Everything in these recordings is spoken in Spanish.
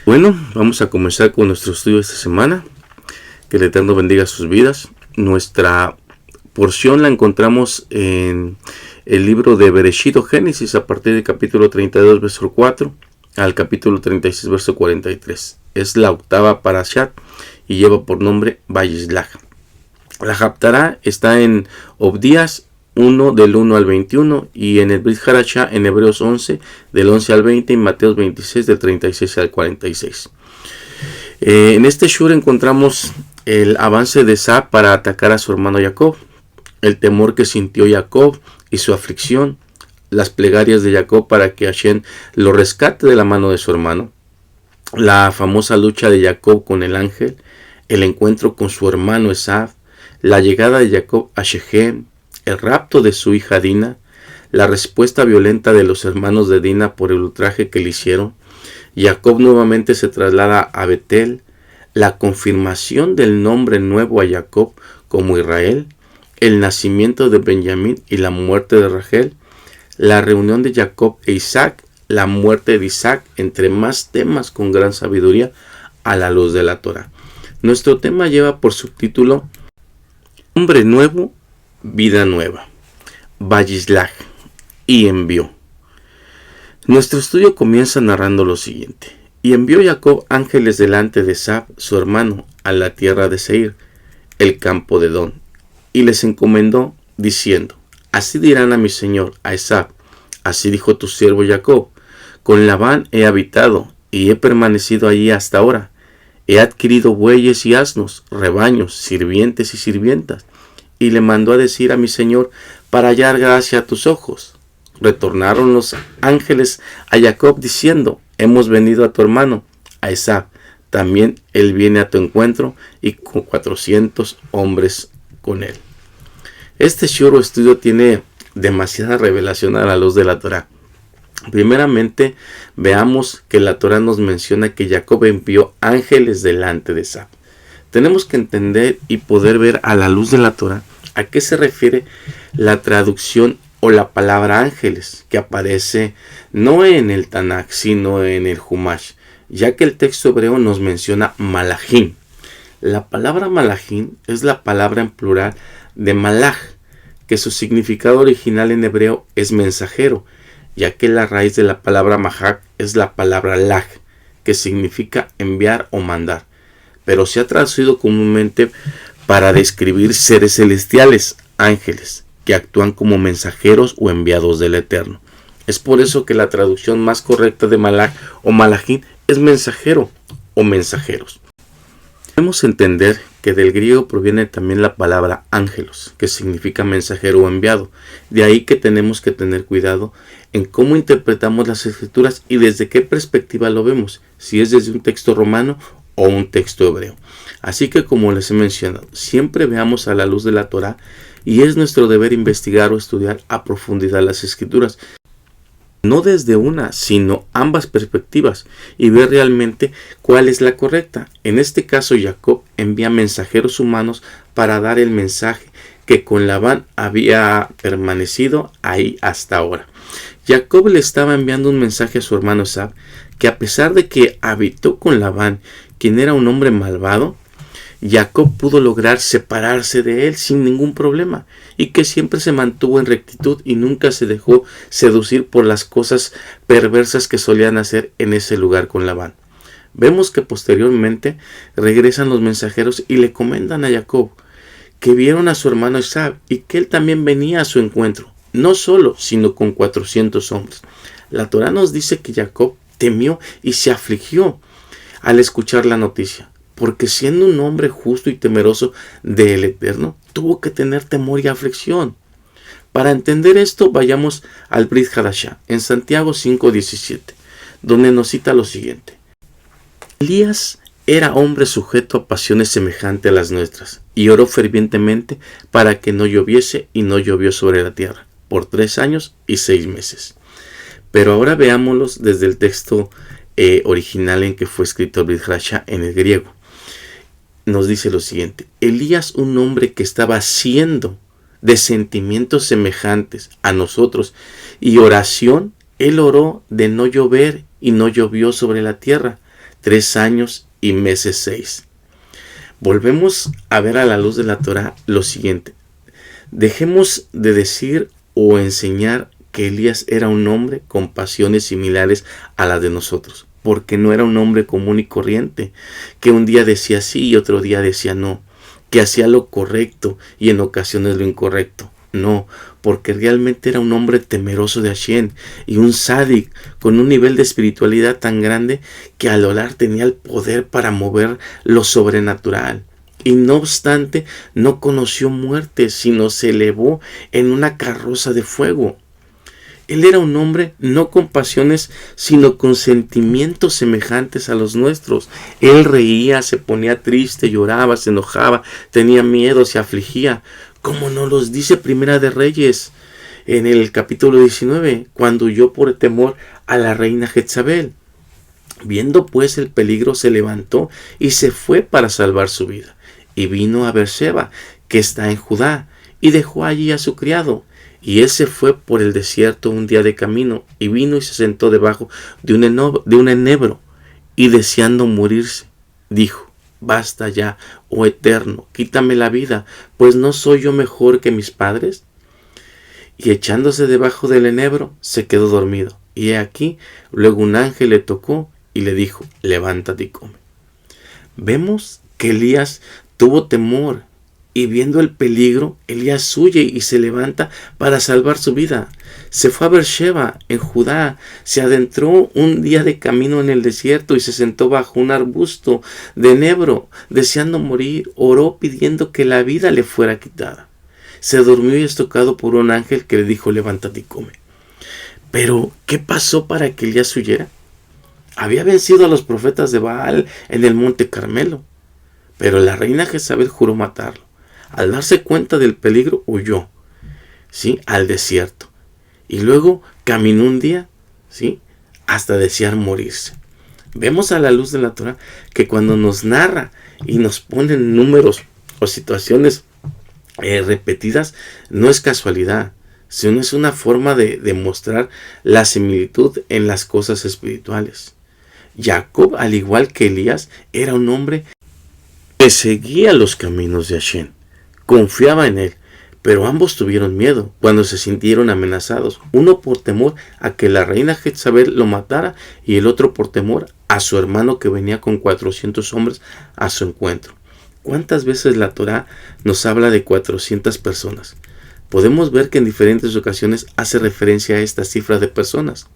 Bueno, vamos a comenzar con nuestro estudio de esta semana. Que el Eterno bendiga sus vidas. Nuestra porción la encontramos en el libro de Bereshit o Génesis, a partir del capítulo 32, verso 4, al capítulo 36, verso 43. Es la octava parashat y lleva por nombre Vayislach. La Haftará está en Obdías 1, del 1 al 21, y en el Brit Hadashah en Hebreos 11, del 11 al 20, y Mateos 26, del 36 al 46. En este shur encontramos el avance de Esab para atacar a su hermano Jacob, el temor que sintió Jacob y su aflicción, las plegarias de Jacob para que Hashem lo rescate de la mano de su hermano, la famosa lucha de Jacob con el ángel, el encuentro con su hermano Esab, la llegada de Jacob a Shechem, el rapto de su hija Dina, la respuesta violenta de los hermanos de Dina por el ultraje que le hicieron. Jacob nuevamente se traslada a Betel, la confirmación del nombre nuevo a Jacob como Israel, el nacimiento de Benjamín y la muerte de Rachel, la reunión de Jacob e Isaac, la muerte de Isaac, entre más temas con gran sabiduría a la luz de la Torah. Nuestro tema lleva por subtítulo Hombre nuevo, vida nueva. Vayislach, y envió. Nuestro estudio comienza narrando lo siguiente. Y envió Jacob ángeles delante de Esab, su hermano, a la tierra de Seir, el campo de Edom, y les encomendó, diciendo: Así dirán a mi señor, a Esab, así dijo tu siervo Jacob, con Labán he habitado, y he permanecido allí hasta ahora. He adquirido bueyes y asnos, rebaños, sirvientes y sirvientas. Y le mandó a decir a mi señor, para hallar gracia a tus ojos. Retornaron los ángeles a Jacob diciendo: Hemos venido a tu hermano, a Esab. También él viene a tu encuentro y con 400 hombres con él. Este shur o estudio tiene demasiada revelación a la luz de la Torah. Primeramente, veamos que la Torah nos menciona que Jacob envió ángeles delante de Esab. Tenemos que entender y poder ver a la luz de la Torah a qué se refiere la traducción o la palabra ángeles, que aparece no en el Tanakh, sino en el Humash, ya que el texto hebreo nos menciona malachim. La palabra malachim es la palabra en plural de malach, que su significado original en hebreo es mensajero, ya que la raíz de la palabra mahak es la palabra lach, que significa enviar o mandar, pero se ha traducido comúnmente para describir seres celestiales, ángeles, que actúan como mensajeros o enviados del Eterno. Es por eso que la traducción más correcta de malach o malachim es mensajero o mensajeros. Debemos entender que del griego proviene también la palabra ángelos, que significa mensajero o enviado. De ahí que tenemos que tener cuidado en cómo interpretamos las escrituras y desde qué perspectiva lo vemos, si es desde un texto romano o un texto hebreo. Así que, como les he mencionado, siempre veamos a la luz de la Torah y es nuestro deber investigar o estudiar a profundidad las escrituras, no desde una, sino ambas perspectivas, y ver realmente cuál es la correcta. En este caso, Jacob envía mensajeros humanos para dar el mensaje que con Labán había permanecido ahí hasta ahora. Jacob le estaba enviando un mensaje a su hermano Esab, que a pesar de que habitó con Labán, quien era un hombre malvado, Jacob pudo lograr separarse de él sin ningún problema, y que siempre se mantuvo en rectitud y nunca se dejó seducir por las cosas perversas que solían hacer en ese lugar con Labán. Vemos que posteriormente regresan los mensajeros y le comentan a Jacob que vieron a su hermano Esab y que él también venía a su encuentro, no solo, sino con 400 hombres. La Torah nos dice que Jacob temió y se afligió al escuchar la noticia, porque siendo un hombre justo y temeroso del Eterno, tuvo que tener temor y aflicción. Para entender esto, vayamos al Brit Hadashah, en Santiago 5:17, donde nos cita lo siguiente. Elías era hombre sujeto a pasiones semejantes a las nuestras, y oró fervientemente para que no lloviese, y no llovió sobre la tierra, por 3 años y 6 meses. Pero ahora veámoslos desde el texto original en que fue escrito el Brit Hadashah en el griego. Nos dice lo siguiente: Elías, un hombre que estaba siendo de sentimientos semejantes a nosotros y oración, él oró de no llover y no llovió sobre la tierra, 3 años y meses 6. Volvemos a ver a la luz de la Torá lo siguiente. Dejemos de decir o enseñar que Elías era un hombre con pasiones similares a las de nosotros, porque no era un hombre común y corriente, que un día decía sí y otro día decía no, que hacía lo correcto y en ocasiones lo incorrecto. No, porque realmente era un hombre temeroso de Hashem y un sádic con un nivel de espiritualidad tan grande que al orar tenía el poder para mover lo sobrenatural. Y no obstante, no conoció muerte, sino se elevó en una carroza de fuego. Él era un hombre no con pasiones, sino con sentimientos semejantes a los nuestros. Él reía, se ponía triste, lloraba, se enojaba, tenía miedo, se afligía. Como nos los dice Primera de Reyes en el capítulo 19, cuando huyó por temor a la reina Jezabel. Viendo pues el peligro, se levantó y se fue para salvar su vida. Y vino a Berseba, que está en Judá, y dejó allí a su criado. Y él se fue por el desierto un día de camino, y vino y se sentó debajo de un enebro, y deseando morirse, dijo: Basta ya, oh Eterno, quítame la vida, pues no soy yo mejor que mis padres. Y echándose debajo del enebro, se quedó dormido. Y he aquí, luego un ángel le tocó y le dijo: Levántate y come. Vemos que Elías tuvo temor, y viendo el peligro, Elías huye y se levanta para salvar su vida. Se fue a Beersheba, en Judá, se adentró un día de camino en el desierto y se sentó bajo un arbusto de enebro, deseando morir. Oró pidiendo que la vida le fuera quitada. Se durmió y es tocado por un ángel que le dijo: Levántate y come. Pero, ¿qué pasó para que Elías huyera? Había vencido a los profetas de Baal en el monte Carmelo, pero la reina Jezabel juró matarlo. Al darse cuenta del peligro, huyó, ¿sí?, al desierto. Y luego caminó un día, ¿sí?, hasta desear morirse. Vemos a la luz de la Torá que cuando nos narra y nos pone números o situaciones repetidas, no es casualidad, sino es una forma de demostrar la similitud en las cosas espirituales. Jacob, al igual que Elías, era un hombre que seguía los caminos de Hashem. Confiaba en él, pero ambos tuvieron miedo cuando se sintieron amenazados, uno por temor a que la reina Jezabel lo matara y el otro por temor a su hermano que venía con 400 hombres a su encuentro. ¿Cuántas veces la Torá nos habla de 400 personas? Podemos ver que en diferentes ocasiones hace referencia a esta cifra de personas.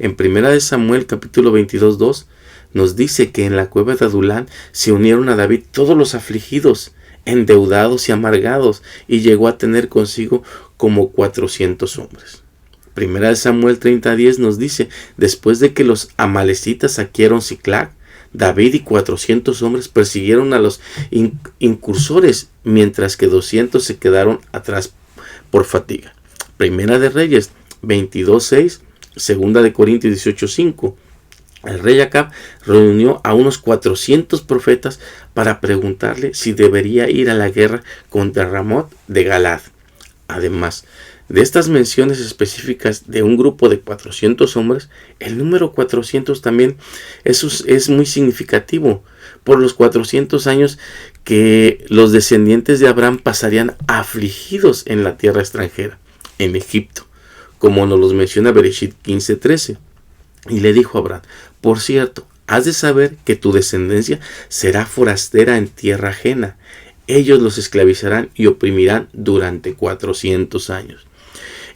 En 1 Samuel capítulo 22:2 nos dice que en la cueva de Adulán se unieron a David todos los afligidos, endeudados y amargados, y llegó a tener consigo como 400 hombres. 1 Samuel 30:10 nos dice: después de que los amalecitas saquearon Siclag, David y 400 hombres persiguieron a los incursores, mientras que 200 se quedaron atrás por fatiga. Primera de Reyes 22:6, Segunda de Corintios 18:5. El rey Acab reunió a unos 400 profetas para preguntarle si debería ir a la guerra contra Ramot de Galad. Además de estas menciones específicas de un grupo de 400 hombres, el número 400 también es muy significativo por los 400 años que los descendientes de Abraham pasarían afligidos en la tierra extranjera, en Egipto, como nos los menciona Bereshit 15:13. Y le dijo a Abraham: por cierto, has de saber que tu descendencia será forastera en tierra ajena. Ellos los esclavizarán y oprimirán durante 400 años.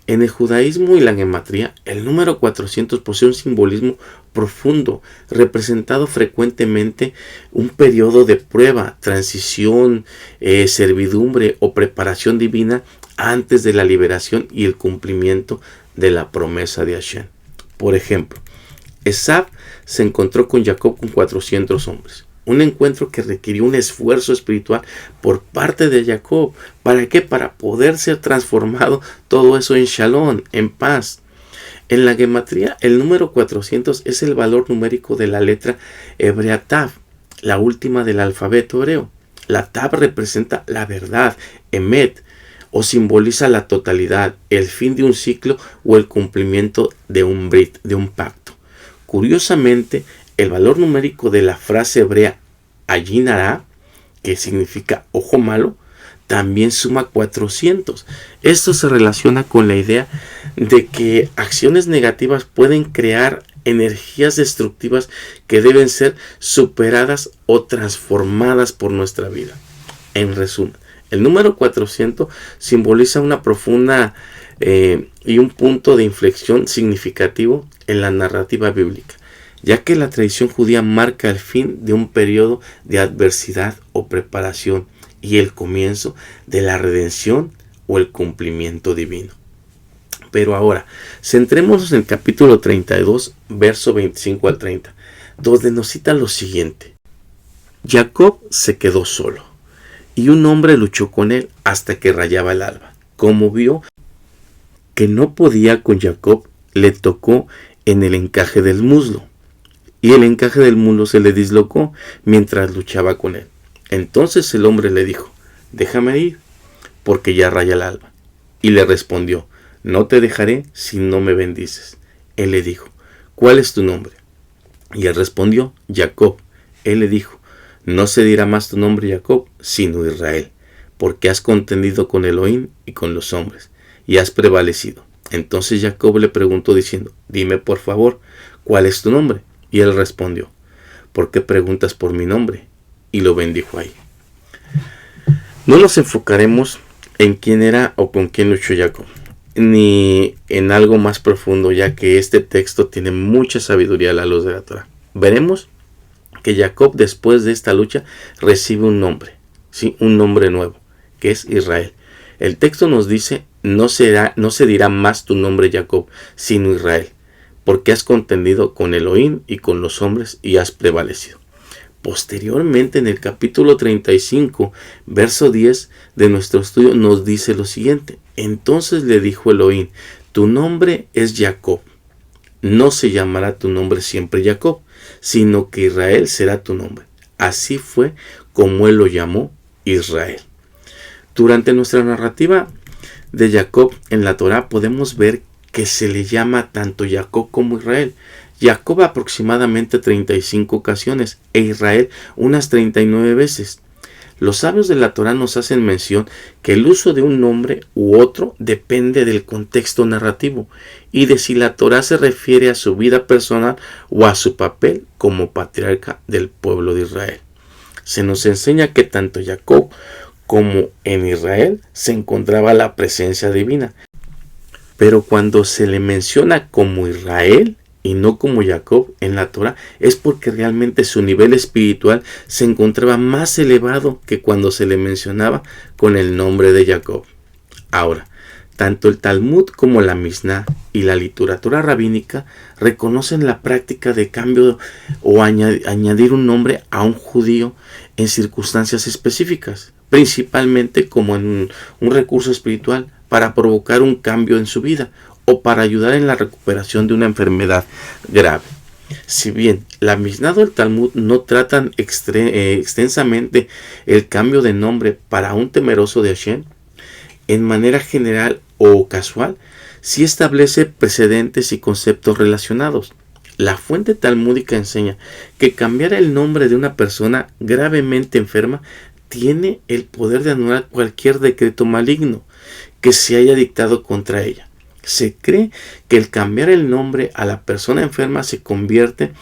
En el judaísmo y la gematría, el número 400 posee un simbolismo profundo, representado frecuentemente un periodo de prueba, transición, servidumbre o preparación divina antes de la liberación y el cumplimiento de la promesa de Hashem. Por ejemplo, Esab se encontró con Jacob con 400 hombres. Un encuentro que requirió un esfuerzo espiritual por parte de Jacob. ¿Para qué? Para poder ser transformado todo eso en shalom, en paz. En la gematría, el número 400 es el valor numérico de la letra hebrea Tav, la última del alfabeto hebreo. La Tav representa la verdad, Emet, o simboliza la totalidad, el fin de un ciclo o el cumplimiento de un brit, de un pacto. Curiosamente, el valor numérico de la frase hebrea Ayin Hara, que significa ojo malo, también suma 400. Esto se relaciona con la idea de que acciones negativas pueden crear energías destructivas que deben ser superadas o transformadas por nuestra vida. En resumen, el número 400 simboliza una profunda y un punto de inflexión significativo en la narrativa bíblica, ya que la tradición judía marca el fin de un periodo de adversidad o preparación y el comienzo de la redención o el cumplimiento divino. Pero ahora, centrémonos en el capítulo 32, verso 25 al 30, donde nos cita lo siguiente. Jacob se quedó solo, y un hombre luchó con él hasta que rayaba el alba. Como vio que no podía con Jacob, le tocó en el encaje del muslo, y el encaje del muslo se le dislocó mientras luchaba con él. Entonces el hombre le dijo, déjame ir, porque ya raya el alba. Y le respondió, no te dejaré si no me bendices. Él le dijo, ¿cuál es tu nombre? Y él respondió, Jacob. Él le dijo, no se dirá más tu nombre Jacob, sino Israel, porque has contendido con Elohim y con los hombres, y has prevalecido. Entonces Jacob le preguntó diciendo, dime por favor, ¿cuál es tu nombre? Y él respondió, ¿por qué preguntas por mi nombre? Y lo bendijo ahí. No nos enfocaremos en quién era o con quién luchó Jacob, ni en algo más profundo, ya que este texto tiene mucha sabiduría a la luz de la Torah. Veremos que Jacob, después de esta lucha, recibe un nombre, ¿sí? Un nombre nuevo, que es Israel. El texto nos dice, no se dirá más tu nombre Jacob, sino Israel, porque has contendido con Elohim y con los hombres y has prevalecido. Posteriormente, en el capítulo 35, verso 10 de nuestro estudio, nos dice lo siguiente. Entonces le dijo Elohim, tu nombre es Jacob. No se llamará tu nombre siempre Jacob, sino que Israel será tu nombre. Así fue como él lo llamó Israel. Durante nuestra narrativa de Jacob en la Torá podemos ver que se le llama tanto Jacob como Israel. Jacob aproximadamente 35 ocasiones e Israel unas 39 veces. Los sabios de la Torá nos hacen mención que el uso de un nombre u otro depende del contexto narrativo y de si la Torá se refiere a su vida personal o a su papel como patriarca del pueblo de Israel. Se nos enseña que tanto Jacob como en Israel se encontraba la presencia divina. Pero cuando se le menciona como Israel y no como Jacob en la Torá, es porque realmente su nivel espiritual se encontraba más elevado que cuando se le mencionaba con el nombre de Jacob. Ahora, tanto el Talmud como la Mishnah y la literatura rabínica reconocen la práctica de cambio o añadir un nombre a un judío en circunstancias específicas, principalmente como en un recurso espiritual para provocar un cambio en su vida o para ayudar en la recuperación de una enfermedad grave. Si bien la Mishnah o el Talmud no tratan extensamente el cambio de nombre para un temeroso de Hashem, en manera general o casual, sí establece precedentes y conceptos relacionados. La fuente talmúdica enseña que cambiar el nombre de una persona gravemente enferma tiene el poder de anular cualquier decreto maligno que se haya dictado contra ella. Se cree que el cambiar el nombre a la persona enferma se convierte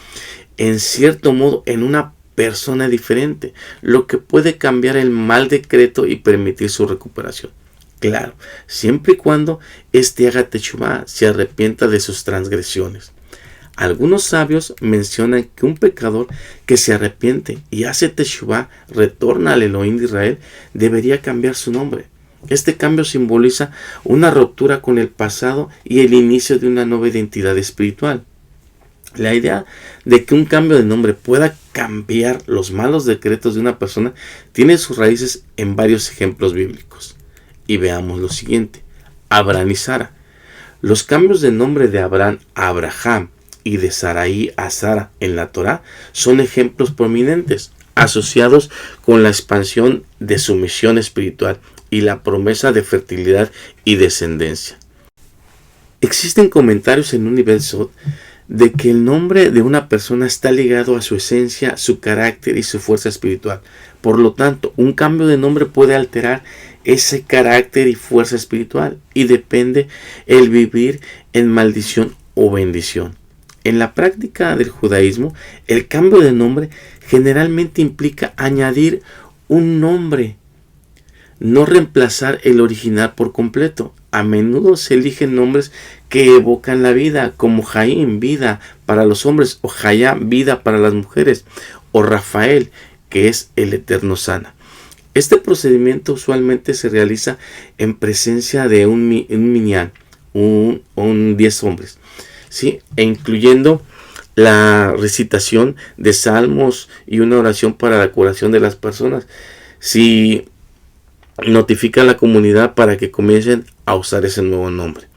en cierto modo en una persona diferente, lo que puede cambiar el mal decreto y permitir su recuperación. Claro, siempre y cuando éste haga teshuvá, se arrepienta de sus transgresiones. Algunos sabios mencionan que un pecador que se arrepiente y hace teshuvá, retorna al Elohim de Israel, debería cambiar su nombre. Este cambio simboliza una ruptura con el pasado y el inicio de una nueva identidad espiritual. La idea de que un cambio de nombre pueda cambiar los malos decretos de una persona tiene sus raíces en varios ejemplos bíblicos. Y veamos lo siguiente. Abraham y Sara. Los cambios de nombre de Abraham a Abraham y de Sarai a Sara en la Torá son ejemplos prominentes, asociados con la expansión de su misión espiritual y la promesa de fertilidad y descendencia. Existen comentarios en Universal de que el nombre de una persona está ligado a su esencia, su carácter y su fuerza espiritual. Por lo tanto, un cambio de nombre puede alterar ese carácter y fuerza espiritual y depende el vivir en maldición o bendición. En la práctica del judaísmo, el cambio de nombre generalmente implica añadir un nombre, no reemplazar el original por completo. A menudo se eligen nombres que evocan la vida, como Jaim, vida para los hombres, o Hayam, vida para las mujeres, o Rafael, que es el eterno sana. Este procedimiento usualmente se realiza en presencia de un minyan, un 10 hombres, ¿sí? E incluyendo la recitación de salmos y una oración para la curación de las personas. Si notifica a la comunidad para que comiencen a usar ese nuevo nombre.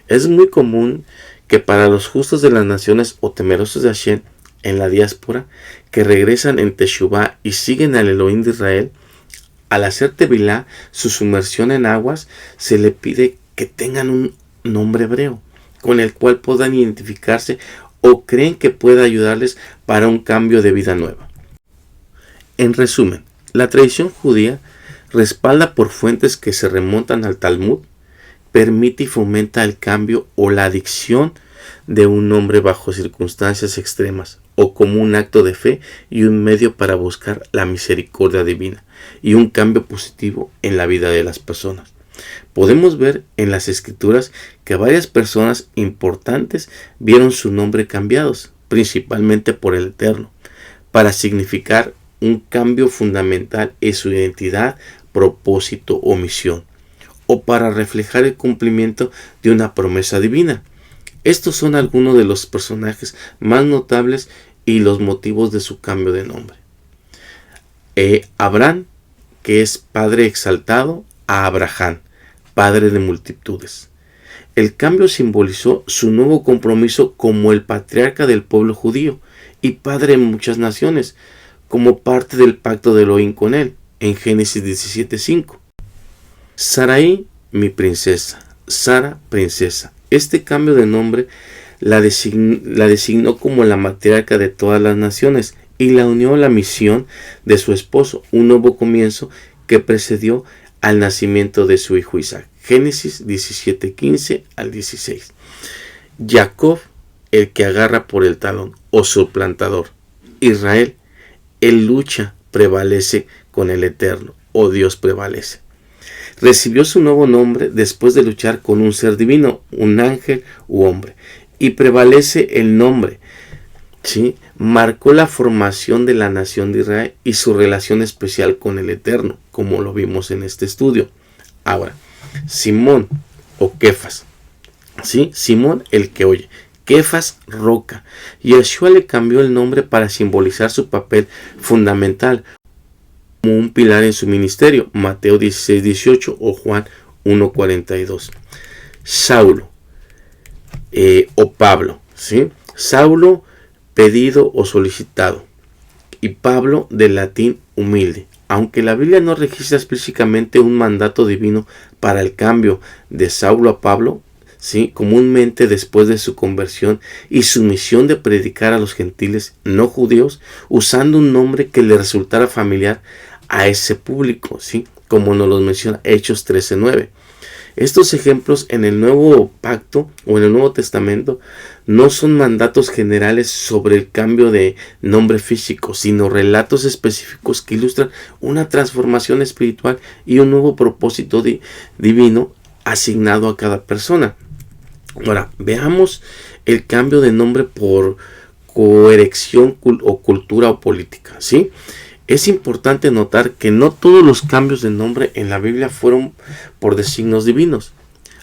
Es muy común que para los justos de las naciones o temerosos de Hashem en la diáspora, que regresan en Teshuvá y siguen al Elohim de Israel, al hacer Tevilá, su sumersión en aguas, se le pide que tengan un nombre hebreo con el cual puedan identificarse o creen que pueda ayudarles para un cambio de vida nueva. En resumen, la tradición judía, respalda por fuentes que se remontan al Talmud, permite y fomenta el cambio o la adicción de un nombre bajo circunstancias extremas o como un acto de fe y un medio para buscar la misericordia divina y un cambio positivo en la vida de las personas. Podemos ver en las escrituras que varias personas importantes vieron su nombre cambiados, principalmente por el Eterno, para significar un cambio fundamental en su identidad, propósito o misión, o para reflejar el cumplimiento de una promesa divina. Estos son algunos de los personajes más notables y los motivos de su cambio de nombre. Abraham, que es padre exaltado, a Abraham, padre de multitudes. El cambio simbolizó su nuevo compromiso como el patriarca del pueblo judío y padre de muchas naciones, como parte del pacto de Elohim con él, en Génesis 17:5. Sarai, mi princesa, Sara, princesa. Este cambio de nombre la designó como la matriarca de todas las naciones y la unió a la misión de su esposo, un nuevo comienzo que precedió al nacimiento de su hijo Isaac. Génesis 17:15 al 16. Jacob, el que agarra por el talón, o suplantador. Israel, él lucha, prevalece con el Eterno, o Dios prevalece. Recibió su nuevo nombre después de luchar con un ser divino, un ángel u hombre, y prevalece el nombre, ¿sí? Marcó la formación de la nación de Israel y su relación especial con el Eterno, como lo vimos en este estudio. Ahora, Simón o Kefas, ¿sí? Simón, el que oye. Kefas, roca. Yeshua le cambió el nombre para simbolizar su papel fundamental como un pilar en su ministerio. Mateo 16:18 o Juan 1:42. Saulo o Pablo, ¿sí? Saulo, pedido o solicitado, y Pablo, del latín humilde. Aunque la Biblia no registra explícitamente un mandato divino para el cambio de Saulo a Pablo, ¿sí? Comúnmente después de su conversión y su misión de predicar a los gentiles no judíos, usando un nombre que le resultara familiar a ese público, ¿sí? Como nos lo menciona Hechos 13:9. Estos ejemplos en el Nuevo Pacto o en el Nuevo Testamento no son mandatos generales sobre el cambio de nombre físico, sino relatos específicos que ilustran una transformación espiritual y un nuevo propósito divino asignado a cada persona. Ahora, veamos el cambio de nombre por coerección o cultura o política, ¿sí? Es importante notar que no todos los cambios de nombre en la Biblia fueron por designios divinos.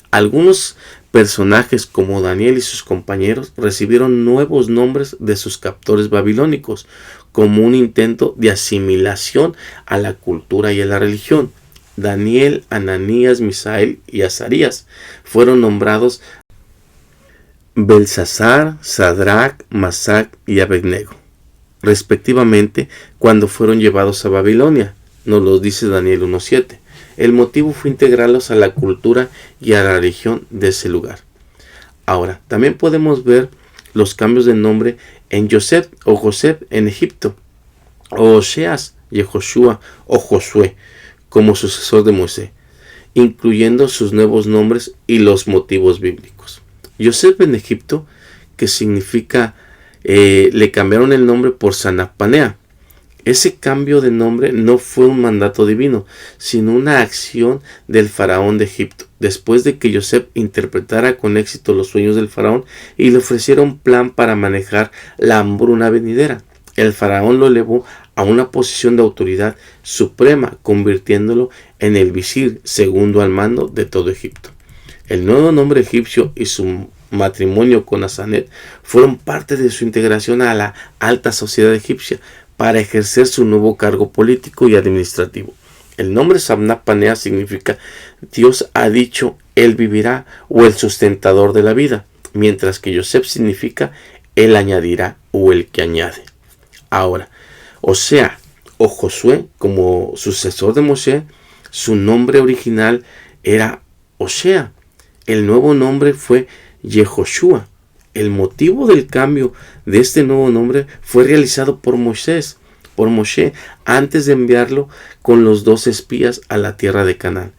Algunos personajes como Daniel y sus compañeros recibieron nuevos nombres de sus captores babilónicos como un intento de asimilación a la cultura y a la religión. Daniel, Ananías, Misael y Azarías fueron nombrados Belsasar, Sadrach, Masac y Abednego, respectivamente, cuando fueron llevados a Babilonia. Nos lo dice Daniel 1:7. El motivo fue integrarlos a la cultura y a la religión de ese lugar. Ahora, también podemos ver los cambios de nombre en Joseph o Joseph en Egipto, o Oseas, Yehoshua o Josué como sucesor de Moisés, incluyendo sus nuevos nombres y los motivos bíblicos. Joseph en Egipto, que significa, le cambiaron el nombre por Sanappanea. Ese cambio de nombre no fue un mandato divino, sino una acción del faraón de Egipto, después de que Joseph interpretara con éxito los sueños del faraón y le ofreciera un plan para manejar la hambruna venidera. El faraón lo elevó a una posición de autoridad suprema, convirtiéndolo en el visir segundo al mando de todo Egipto. El nuevo nombre egipcio y su matrimonio con Asenath fueron parte de su integración a la alta sociedad egipcia para ejercer su nuevo cargo político y administrativo. El nombre Sanappanea significa Dios ha dicho, él vivirá, o el sustentador de la vida, mientras que Joseph significa él añadirá o el que añade. Ahora, Osea o Josué, como sucesor de Moisés, su nombre original era Osea. El nuevo nombre fue Yehoshua. El motivo del cambio de este nuevo nombre fue realizado por Moisés, antes de enviarlo con los 2 espías a la tierra de Canaán.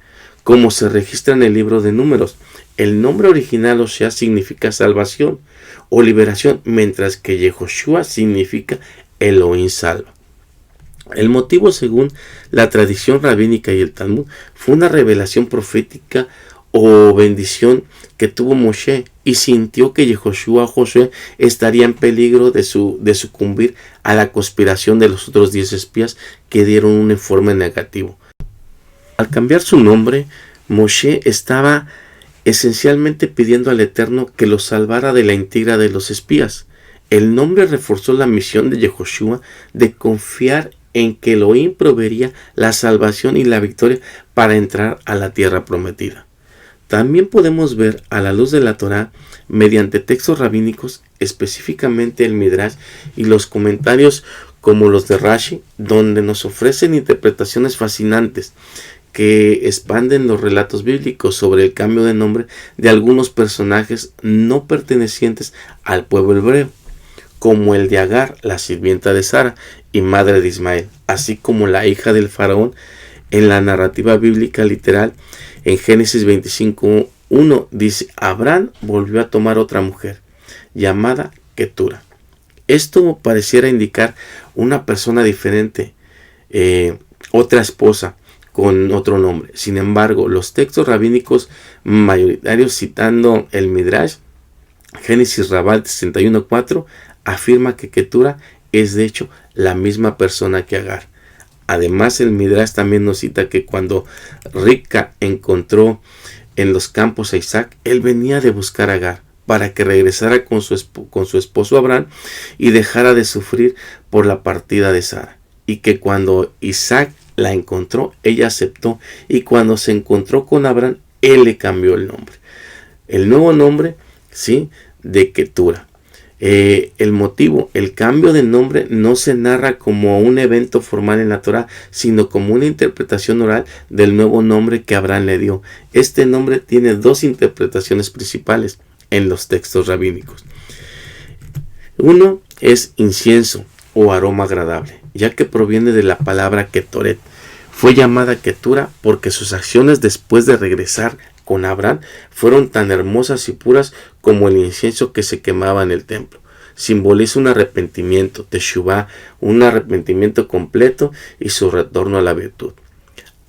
Como se registra en el libro de Números, el nombre original Osea significa salvación o liberación, mientras que Yehoshua significa Elohim salva. El motivo, según la tradición rabínica y el Talmud, fue una revelación profética o bendición que tuvo Moshe y sintió que Yehoshua o Josué estaría en peligro de sucumbir a la conspiración de los otros 10 espías que dieron un informe negativo. Al cambiar su nombre, Moshe estaba esencialmente pidiendo al Eterno que los salvara de la intriga de los espías. El nombre reforzó la misión de Yehoshua de confiar en que Elohim proveería la salvación y la victoria para entrar a la tierra prometida. También podemos ver a la luz de la Torá, mediante textos rabínicos, específicamente el Midrash y los comentarios como los de Rashi, donde nos ofrecen interpretaciones fascinantes que expanden los relatos bíblicos sobre el cambio de nombre de algunos personajes no pertenecientes al pueblo hebreo, como el de Agar, la sirvienta de Sara y madre de Ismael, así como la hija del faraón en la narrativa bíblica literal. En Génesis 25:1 dice: Abraham volvió a tomar otra mujer, llamada Ketura. Esto pareciera indicar una persona diferente, otra esposa con otro nombre. Sin embargo, los textos rabínicos mayoritarios, citando el Midrash, Génesis Rabbah 61:4, afirma que Ketura es de hecho la misma persona que Agar. Además, el Midrash también nos cita que cuando Rivka encontró en los campos a Isaac, él venía de buscar a Agar para que regresara con su esposo Abraham y dejara de sufrir por la partida de Sara. Y que cuando Isaac la encontró, ella aceptó, y cuando se encontró con Abraham, él le cambió el nombre. El nuevo nombre, ¿sí?, de Ketura. El motivo, el cambio de nombre no se narra como un evento formal en la Torá, sino como una interpretación oral del nuevo nombre que Abraham le dio. Este nombre tiene 2 interpretaciones principales en los textos rabínicos. Uno es incienso o aroma agradable, ya que proviene de la palabra Ketoret. Fue llamada Ketura porque sus acciones después de regresar con Abraham fueron tan hermosas y puras como el incienso que se quemaba en el templo. Simboliza un arrepentimiento, teshuvá, un arrepentimiento completo y su retorno a la virtud.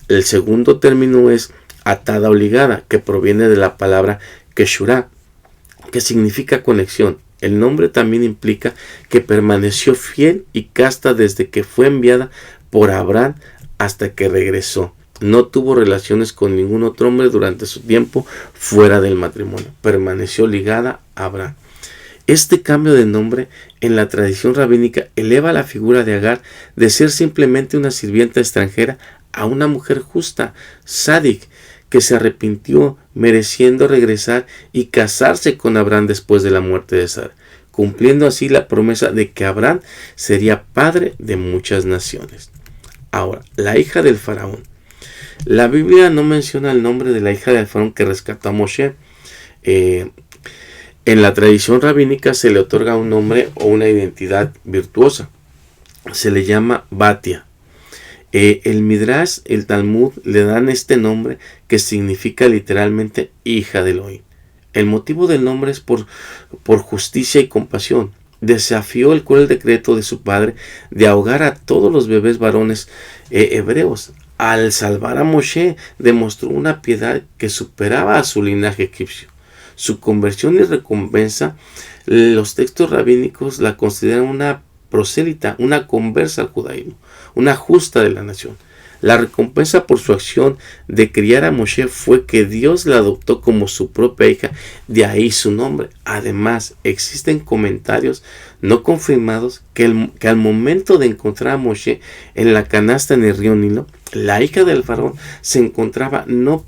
El segundo término es atada o ligada, que proviene de la palabra keshurá, que significa conexión. El nombre también implica que permaneció fiel y casta desde que fue enviada por Abraham hasta que regresó. No tuvo relaciones con ningún otro hombre durante su tiempo fuera del matrimonio. Permaneció ligada a Abraham. Este cambio de nombre en la tradición rabínica eleva la figura de Agar de ser simplemente una sirvienta extranjera a una mujer justa, sádic, que se arrepintió, mereciendo regresar y casarse con Abraham después de la muerte de Sara, cumpliendo así la promesa de que Abraham sería padre de muchas naciones. Ahora, la hija del faraón. La Biblia no menciona el nombre de la hija del faraón que rescató a Moshe. En la tradición rabínica se le otorga un nombre o una identidad virtuosa. Se le llama Batia. El Midrash, el Talmud, le dan este nombre que significa literalmente hija de Elohim. El motivo del nombre es por justicia y compasión. Desafió el cruel decreto de su padre de ahogar a todos los bebés varones hebreos. Al salvar a Moshe, demostró una piedad que superaba a su linaje egipcio. Su conversión y recompensa, los textos rabínicos la consideran una prosélita, una conversa al judaísmo, una justa de la nación. La recompensa por su acción de criar a Moshe fue que Dios la adoptó como su propia hija, de ahí su nombre. Además, existen comentarios no confirmados que al momento de encontrar a Moshe en la canasta en el río Nilo, la hija del faraón se encontraba no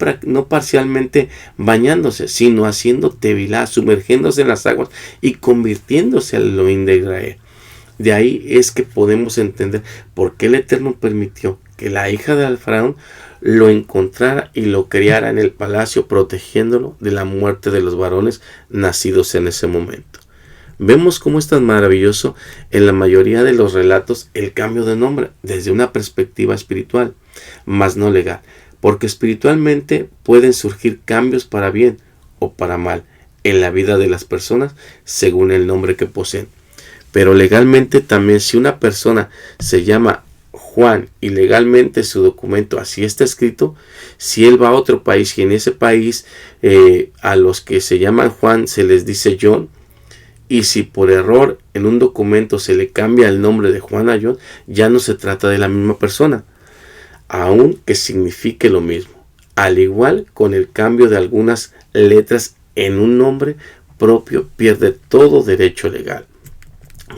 parcialmente bañándose, sino haciendo tevilá, sumergiéndose en las aguas y convirtiéndose al Elohim de Israel. De ahí es que podemos entender por qué el Eterno permitió que la hija del faraón lo encontrara y lo criara en el palacio, protegiéndolo de la muerte de los varones nacidos en ese momento. Vemos cómo es tan maravilloso en la mayoría de los relatos el cambio de nombre desde una perspectiva espiritual, mas no legal, porque espiritualmente pueden surgir cambios para bien o para mal en la vida de las personas según el nombre que poseen. Pero legalmente también, si una persona se llama Juan y legalmente su documento así está escrito, si él va a otro país y en ese país a los que se llaman Juan se les dice John, y si por error en un documento se le cambia el nombre de Juan a John, ya no se trata de la misma persona, aunque signifique lo mismo. Al igual con el cambio de algunas letras en un nombre propio, pierde todo derecho legal.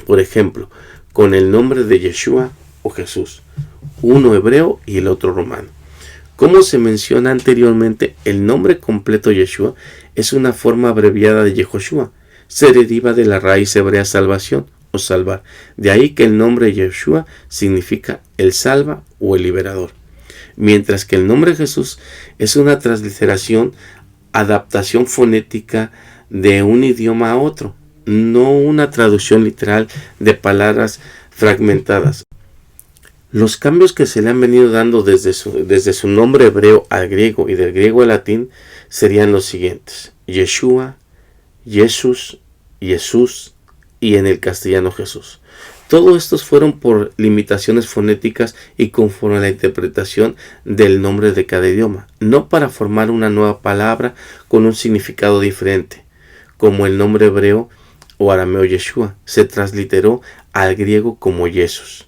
Por ejemplo, con el nombre de Yeshua o Jesús, uno hebreo y el otro romano. Como se menciona anteriormente, el nombre completo Yeshua es una forma abreviada de Yehoshua. Se deriva de la raíz hebrea salvación o salvar. De ahí que el nombre Yeshua significa el salva o el liberador. Mientras que el nombre Jesús es una transliteración, adaptación fonética de un idioma a otro, no una traducción literal de palabras fragmentadas. Los cambios que se le han venido dando desde su nombre hebreo al griego y del griego al latín serían los siguientes: Yeshua, Jesús, Jesús y en el castellano Jesús. Todos estos fueron por limitaciones fonéticas y conforme a la interpretación del nombre de cada idioma, no para formar una nueva palabra con un significado diferente, como el nombre hebreo o arameo Yeshua se transliteró al griego como Jesús.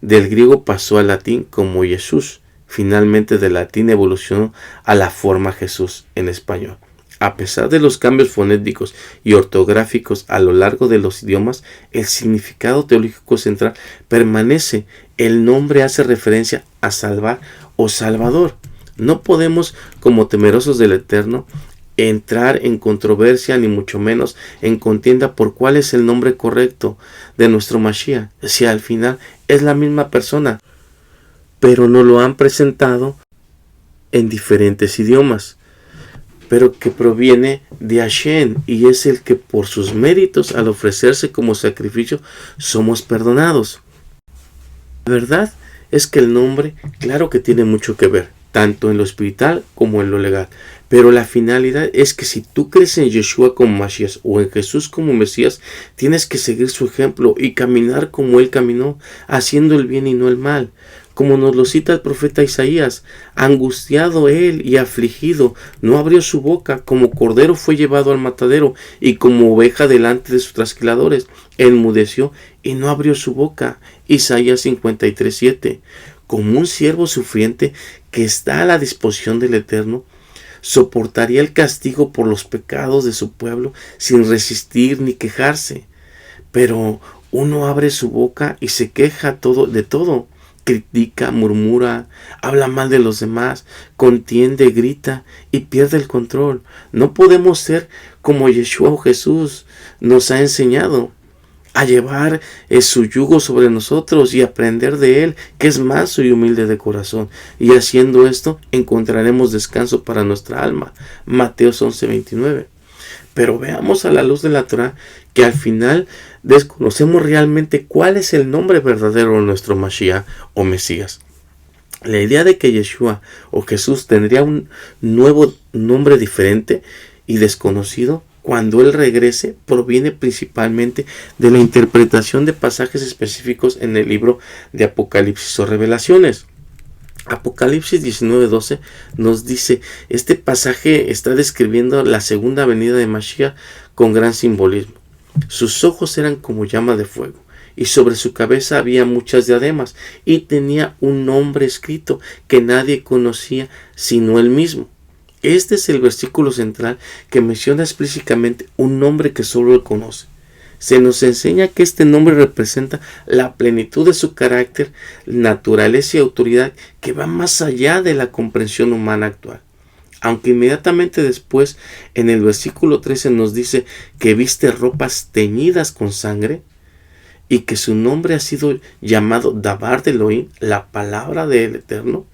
Del griego pasó al latín como Jesús. Finalmente del latín evolucionó a la forma Jesús en español. A pesar de los cambios fonéticos y ortográficos a lo largo de los idiomas, el significado teológico central permanece. El nombre hace referencia a salvar o salvador. No podemos, como temerosos del Eterno, entrar en controversia ni mucho menos en contienda por cuál es el nombre correcto de nuestro Mashiach, si al final es la misma persona, pero nos lo han presentado en diferentes idiomas, pero que proviene de Hashem y es el que por sus méritos al ofrecerse como sacrificio somos perdonados. La verdad es que el nombre claro que tiene mucho que ver, tanto en lo espiritual como en lo legal. Pero la finalidad es que si tú crees en Yeshua como Mashiach o en Jesús como Mesías, tienes que seguir su ejemplo y caminar como Él caminó, haciendo el bien y no el mal. Como nos lo cita el profeta Isaías, angustiado él y afligido, no abrió su boca, como cordero fue llevado al matadero, y como oveja delante de sus trasquiladores, enmudeció y no abrió su boca. Isaías 53:7. Como un siervo sufriente que está a la disposición del Eterno, soportaría el castigo por los pecados de su pueblo sin resistir ni quejarse. Pero uno abre su boca y se queja de todo. Critica, murmura, habla mal de los demás, contiende, grita y pierde el control. No podemos ser como Yeshua o Jesús nos ha enseñado a llevar su yugo sobre nosotros y aprender de Él, que es manso y humilde de corazón. Y haciendo esto encontraremos descanso para nuestra alma. Mateo 11:29. Pero veamos a la luz de la Torá que al final desconocemos realmente cuál es el nombre verdadero de nuestro Mashiach o Mesías. La idea de que Yeshua o Jesús tendría un nuevo nombre diferente y desconocido cuando Él regrese proviene principalmente de la interpretación de pasajes específicos en el libro de Apocalipsis o Revelaciones. Apocalipsis 19:12 nos dice, este pasaje está describiendo la segunda venida de Mashiach con gran simbolismo. Sus ojos eran como llama de fuego, y sobre su cabeza había muchas diademas, y tenía un nombre escrito que nadie conocía sino él mismo. Este es el versículo central que menciona explícitamente un nombre que solo él conoce. Se nos enseña que este nombre representa la plenitud de su carácter, naturaleza y autoridad que va más allá de la comprensión humana actual. Aunque inmediatamente después, en el versículo 13 nos dice que viste ropas teñidas con sangre y que su nombre ha sido llamado Dabar de Elohim, la palabra del Eterno,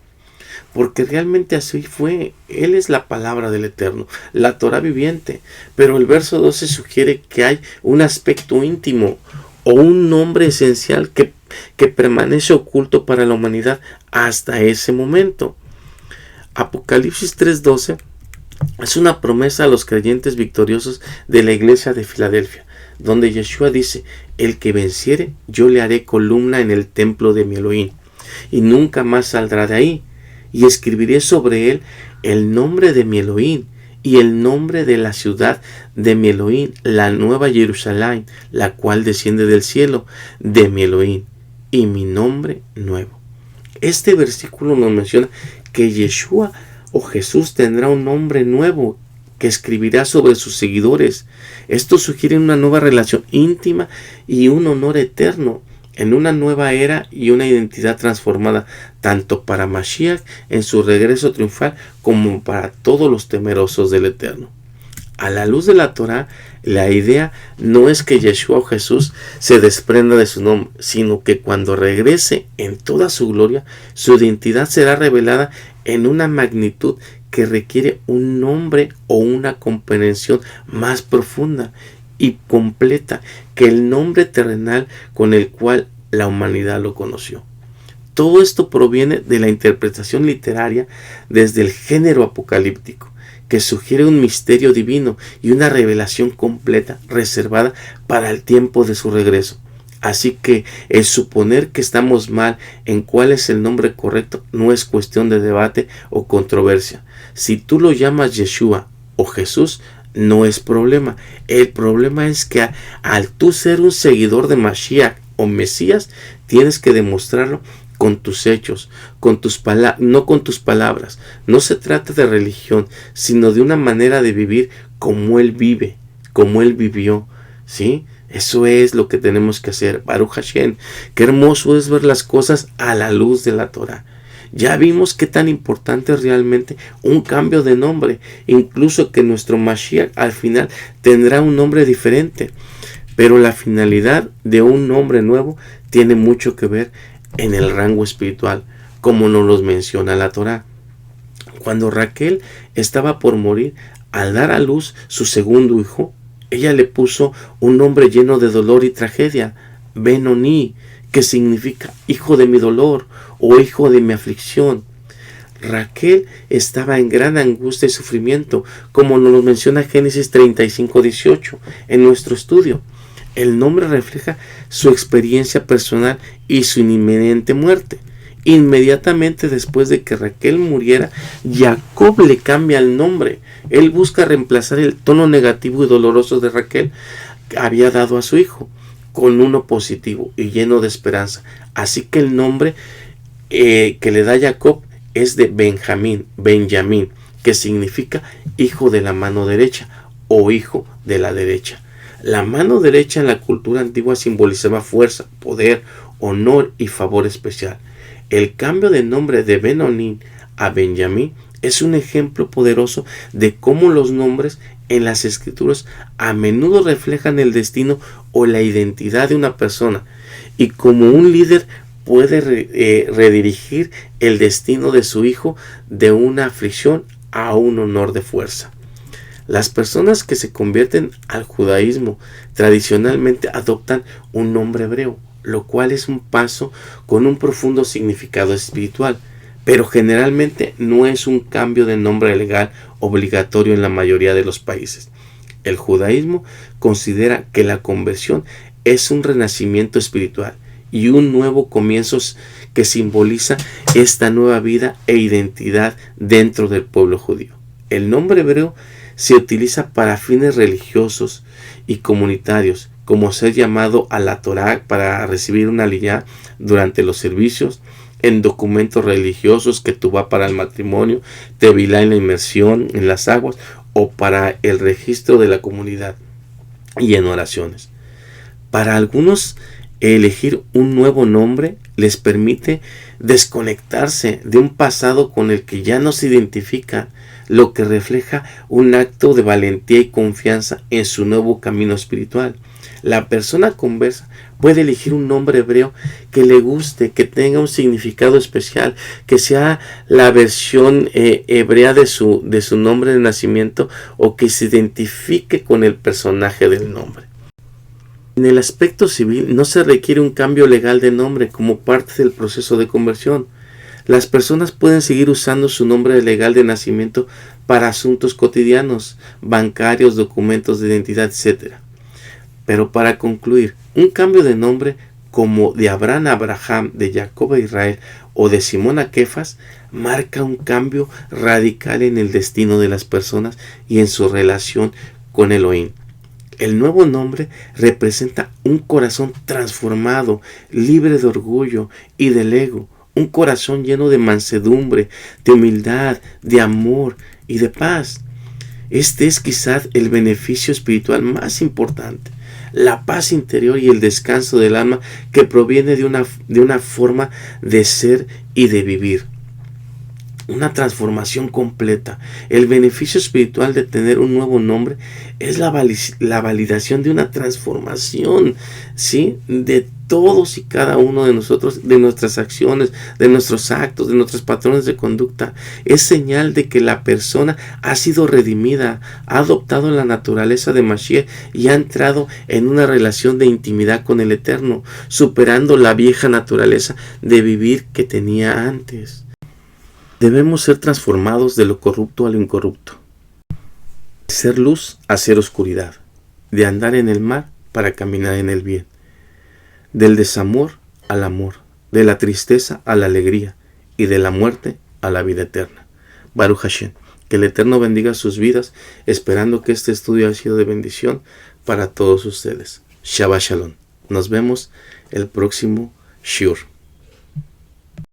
porque realmente así fue. Él es la palabra del Eterno, la Torah viviente. Pero el verso 12 sugiere que hay un aspecto íntimo o un nombre esencial que permanece oculto para la humanidad hasta ese momento. Apocalipsis 3:12 es una promesa a los creyentes victoriosos de la iglesia de Filadelfia, donde Yeshua dice, el que venciere, yo le haré columna en el templo de mi Elohim, y nunca más saldrá de ahí. Y escribiré sobre él el nombre de mi Elohim y el nombre de la ciudad de mi Elohim, la nueva Jerusalén, la cual desciende del cielo de mi Elohim, y mi nombre nuevo. Este versículo nos menciona que Yeshua o Jesús tendrá un nombre nuevo que escribirá sobre sus seguidores. Esto sugiere una nueva relación íntima y un honor eterno en una nueva era y una identidad transformada, tanto para Mashiach en su regreso triunfal como para todos los temerosos del Eterno. A la luz de la Torá, la idea no es que Yeshua o Jesús se desprenda de su nombre, sino que cuando regrese en toda su gloria, su identidad será revelada en una magnitud que requiere un nombre o una comprensión más profunda y completa que el nombre terrenal con el cual la humanidad lo conoció. Todo esto proviene de la interpretación literaria desde el género apocalíptico, que sugiere un misterio divino y una revelación completa reservada para el tiempo de su regreso. Así que el suponer que estamos mal en cuál es el nombre correcto no es cuestión de debate o controversia. Si tú lo llamas Yeshua o Jesús, no es problema. El problema es que al tú ser un seguidor de Mashiach o Mesías, tienes que demostrarlo con tus hechos, no con tus palabras. No se trata de religión, sino de una manera de vivir como Él vive, como Él vivió, ¿sí? Eso es lo que tenemos que hacer. Baruch Hashem, qué hermoso es ver las cosas a la luz de la Torah. Ya vimos qué tan importante es realmente un cambio de nombre, incluso que nuestro Mashiach al final tendrá un nombre diferente. Pero la finalidad de un nombre nuevo tiene mucho que ver en el rango espiritual, como nos lo menciona la Torá. Cuando Raquel estaba por morir, al dar a luz su segundo hijo, ella le puso un nombre lleno de dolor y tragedia, Ben-Oni, que significa hijo de mi dolor o hijo de mi aflicción. Raquel estaba en gran angustia y sufrimiento, como nos lo menciona Génesis 35:18 en nuestro estudio. El nombre refleja su experiencia personal y su inminente muerte. Inmediatamente después de que Raquel muriera, Jacob le cambia el nombre. Él busca reemplazar el tono negativo y doloroso de Raquel que había dado a su hijo con uno positivo y lleno de esperanza. Así que el nombre que le da Jacob es de Benjamín, que significa hijo de la mano derecha o hijo de la derecha. La mano derecha en la cultura antigua simbolizaba fuerza, poder, honor y favor especial. El cambio de nombre de Ben-Oni a Benjamín es un ejemplo poderoso de cómo los nombres en las escrituras a menudo reflejan el destino o la identidad de una persona y como un líder puede redirigir el destino de su hijo de una aflicción a un honor de fuerza. Las personas que se convierten al judaísmo tradicionalmente adoptan un nombre hebreo, lo cual es un paso con un profundo significado espiritual, pero generalmente no es un cambio de nombre legal obligatorio en la mayoría de los países. El judaísmo considera que la conversión es un renacimiento espiritual y un nuevo comienzo que simboliza esta nueva vida e identidad dentro del pueblo judío. El nombre hebreo se utiliza para fines religiosos y comunitarios, como ser llamado a la Torá para recibir una aliyá durante los servicios, en documentos religiosos, ketubá para el matrimonio, tevilá en la inmersión en las aguas o para el registro de la comunidad y en oraciones. Para algunos, elegir un nuevo nombre les permite desconectarse de un pasado con el que ya no se identifican, lo que refleja un acto de valentía y confianza en su nuevo camino espiritual. La persona conversa puede elegir un nombre hebreo que le guste, que tenga un significado especial, que sea la versión hebrea de su nombre de nacimiento o que se identifique con el personaje del nombre. En el aspecto civil no se requiere un cambio legal de nombre como parte del proceso de conversión. Las personas pueden seguir usando su nombre legal de nacimiento para asuntos cotidianos, bancarios, documentos de identidad, etc. Pero para concluir, un cambio de nombre como de Abraham a Abraham, de Jacob a Israel o de Simón a Kefas marca un cambio radical en el destino de las personas y en su relación con Elohim. El nuevo nombre representa un corazón transformado, libre de orgullo y del ego, un corazón lleno de mansedumbre, de humildad, de amor y de paz. Este es quizás el beneficio espiritual más importante, la paz interior y el descanso del alma que proviene de una forma de ser y de vivir. Una transformación completa. El beneficio espiritual de tener un nuevo nombre es la validación de una transformación, ¿sí?, de todos y cada uno de nosotros, de nuestras acciones, de nuestros actos, de nuestros patrones de conducta. Es señal de que la persona ha sido redimida, ha adoptado la naturaleza de Mashiach y ha entrado en una relación de intimidad con el Eterno, superando la vieja naturaleza de vivir que tenía antes. Debemos ser transformados de lo corrupto a lo incorrupto, de ser luz a ser oscuridad, de andar en el mal para caminar en el bien, del desamor al amor, de la tristeza a la alegría y de la muerte a la vida eterna. Baruch Hashem, que el Eterno bendiga sus vidas, esperando que este estudio haya sido de bendición para todos ustedes. Shabbat Shalom. Nos vemos el próximo Shiur.